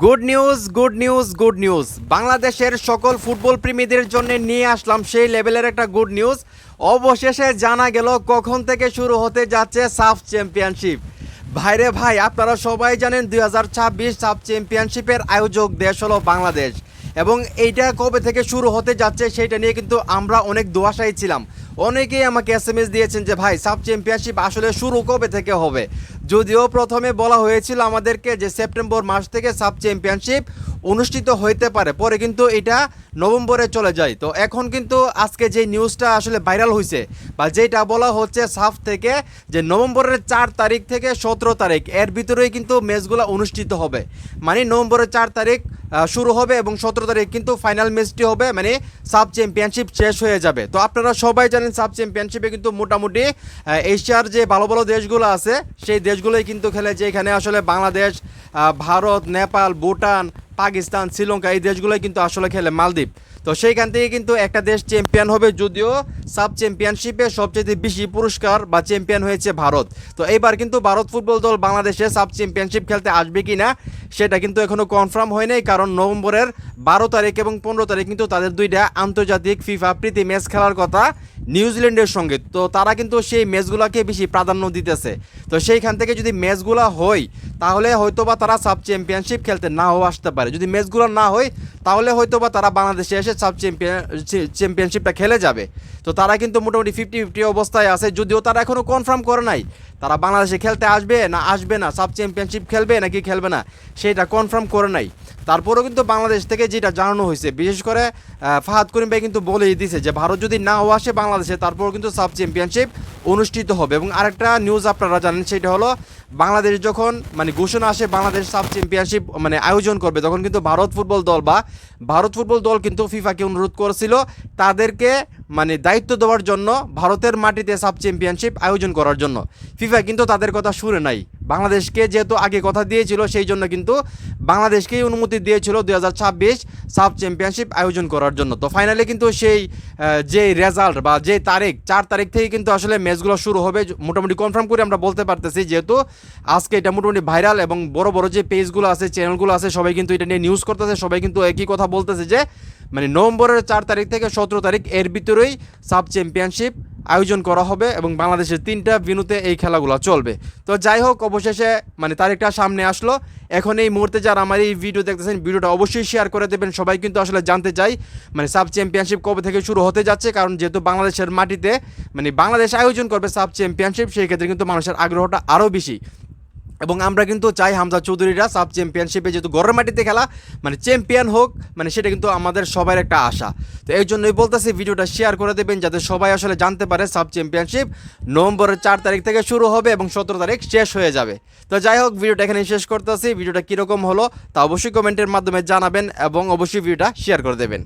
Good news good news good news বাংলাদেশের সকল football প্রেমীদের জন্য নিয়ে আসলাম সেই লেভেলের একটা গুড নিউজ। অবশেষে জানা গেল কখন থেকে শুরু হতে যাচ্ছে সাফ চ্যাম্পিয়নশিপ। ভাইরে ভাই, আপনারা সবাই জানেন 2026 সাফ চ্যাম্পিয়নশিপের আয়োজক দেশ হলো বাংলাদেশ, এবং এইটা কবে থেকে শুরু হতে যাচ্ছে সেটা নিয়ে কিন্তু আমরা অনেক দোয়াশায়ী ছিলাম। অনেকেই আমাকে এসএমএস দিয়েছেন যে ভাই সাব চ্যাম্পিয়নশিপ আসলে শুরু কবে থেকে হবে। যদিও প্রথমে বলা হয়েছিল আমাদেরকে যে সেপ্টেম্বর মাস থেকে সাব চ্যাম্পিয়নশিপ অনুষ্ঠিত হইতে পারে, পরে কিন্তু এটা নভেম্বরে চলে যায়। তো এখন কিন্তু আজকে যে নিউজটা আসলে ভাইরাল হয়েছে বা যেটা বলা হচ্ছে সাফ থেকে, যে নভেম্বরের 4 তারিখ থেকে 17 তারিখ এর ভিতরেই কিন্তু ম্যাচগুলো অনুষ্ঠিত হবে। মানে নভেম্বরের 4 তারিখ শুরু হবে এবং 17 তারিখ কিন্তু ফাইনাল ম্যাচটি হবে, মানে সাব চ্যাম্পিয়নশিপ শেষ হয়ে যাবে। তো আপনারা সবাই জানেন সাব চ্যাম্পিয়নশিপে কিন্তু মোটামুটি এশিয়ার যে ভালো ভালো দেশগুলো আছে সেই দেশগুলোই কিন্তু খেলে, যেখানে আসলে বাংলাদেশ, ভারত, নেপাল, ভুটান, পাকিস্তান, শ্রীলঙ্কা এই দেশগুলোই কিন্তু আসলে খেলে, মালদ্বীপ। তো সেইখান থেকে কিন্তু একটা দেশ চ্যাম্পিয়ন হবে, যদিও সাব চ্যাম্পিয়নশিপে সবচেয়ে বেশি পুরস্কার বা চ্যাম্পিয়ন হয়েছে ভারত। তো এইবার কিন্তু ভারত ফুটবল দল বাংলাদেশে সাব চ্যাম্পিয়নশিপ খেলতে আসবে কি না সেটা কিন্তু এখনও কনফার্ম হয় নাই, কারণ নভেম্বরের 12 তারিখ এবং 15 তারিখ কিন্তু তাদের দুইটা আন্তর্জাতিক ফিফা প্রীতি ম্যাচ খেলার কথা নিউজিল্যান্ডের সঙ্গে। তো তারা কিন্তু সেই ম্যাচগুলোকে বেশি প্রাধান্য দিতেছে। তো সেইখান থেকে যদি ম্যাচগুলো হয় তাহলে হয়তোবা তারা সাব চ্যাম্পিয়নশিপ খেলতে নাও আসতে পারে। যদি ম্যাচগুলো না হয় তাহলে হয়তোবা তারা বাংলাদেশে এসে সাব চ্যাম্পিয়নশিপটা খেলে যাবে। তো তারা কিন্তু মোটামুটি 50-50 অবস্থায় আছে, যদিও তারা এখনও কনফার্ম করে নাই তারা বাংলাদেশে খেলতে আসবে না, সাব চ্যাম্পিয়নশিপ খেলবে নাকি খেলবে না সেটা কনফার্ম করে নাই। তারপরেও কিন্তু বাংলাদেশ থেকে যেটা জানানো হয়েছে, বিশেষ করে ফাহাদ করিম ভাই কিন্তু বলেই দিয়েছে যে ভারত যদি নাও আসে বাংলাদেশে তারপরেও কিন্তু সাব চ্যাম্পিয়নশিপ অনুষ্ঠিত হবে। এবং আরেকটা নিউজ আপনারা জানেন, সেটা হলো বাংলাদেশ যখন মানে ঘোষণা আসে বাংলাদেশ সাব চ্যাম্পিয়নশিপ মানে আয়োজন করবে, তখন কিন্তু ভারত ফুটবল দল কিন্তু ফিফাকে অনুরোধ করেছিল তাদেরকে মানে দায়িত্ব দেওয়ার জন্য ভারতের মাটিতে সাব চ্যাম্পিয়নশিপ আয়োজন করার জন্য। ফিফা কিন্তু তাদের কথা শুনে নাই, বাংলাদেশকে যেহেতু আগে কথা দিয়েছিল সেই জন্য কিন্তু বাংলাদেশকেই অনুমতি দিয়েছিল 2026 সাব চ্যাম্পিয়নশিপ আয়োজন করার জন্য। তো ফাইনালি কিন্তু সেই যে রেজাল্ট বা যে তারিখ 4 তারিখ থেকে কিন্তু আসলে ম্যাচগুলো শুরু হবে মোটামুটি কনফার্ম করে আমরা বলতে পারতেছি, যেহেতু আজকে এটা মোটামুটি ভাইরাল এবং বড় বড় যে পেজগুলো আছে, চ্যানেলগুলো আছে, সবাই কিন্তু এটা নিয়ে নিউজ করতেছে। সবাই কিন্তু একই কথা বলতেছে যে মানে নভেম্বরের 4 তারিখ থেকে 17 তারিখ এর ভিতরেই সাব চ্যাম্পিয়নশিপ আয়োজন করা হবে এবং বাংলাদেশের 3টা ভেন্যুতে এই খেলাগুলো চলবে। তো যাই হোক, অবশেষে মানে তারিখটা সামনে আসলো। এখন এই মুহূর্তে যারা আমার এই ভিডিও দেখতেছেন, ভিডিওটা অবশ্যই শেয়ার করে দেবেন। সবাই কিন্তু আসলে জানতে চাই মানে সাব চ্যাম্পিয়নশিপ কবে থেকে শুরু হতে যাচ্ছে, কারণ যেহেতু বাংলাদেশের মাটিতে মানে বাংলাদেশ আয়োজন করবে সাব চ্যাম্পিয়নশিপ, সেই ক্ষেত্রে কিন্তু মানুষের আগ্রহটা আরও বেশি। এবং আমরা কিন্তু চাই হামজা চৌধুরীরা সাব চ্যাম্পিয়নশিপে যেহেতু ঘরের মাটিতে খেলা মানে চ্যাম্পিয়ন হোক, মানে সেটা কিন্তু আমাদের সবার একটা আশা। তো এই জন্যই বলতেছি ভিডিওটা শেয়ার করে দেবেন যাতে সবাই আসলে জানতে পারে সাব চ্যাম্পিয়নশিপ নভেম্বরের 4 তারিখ থেকে শুরু হবে এবং 17 তারিখ শেষ হয়ে যাবে। তো যাই হোক, ভিডিওটা এখানে শেষ করতেছি। ভিডিওটা কীরকম হলো তা অবশ্যই কমেন্টের মাধ্যমে জানাবেন এবং অবশ্যই ভিডিওটা শেয়ার করে দেবেন।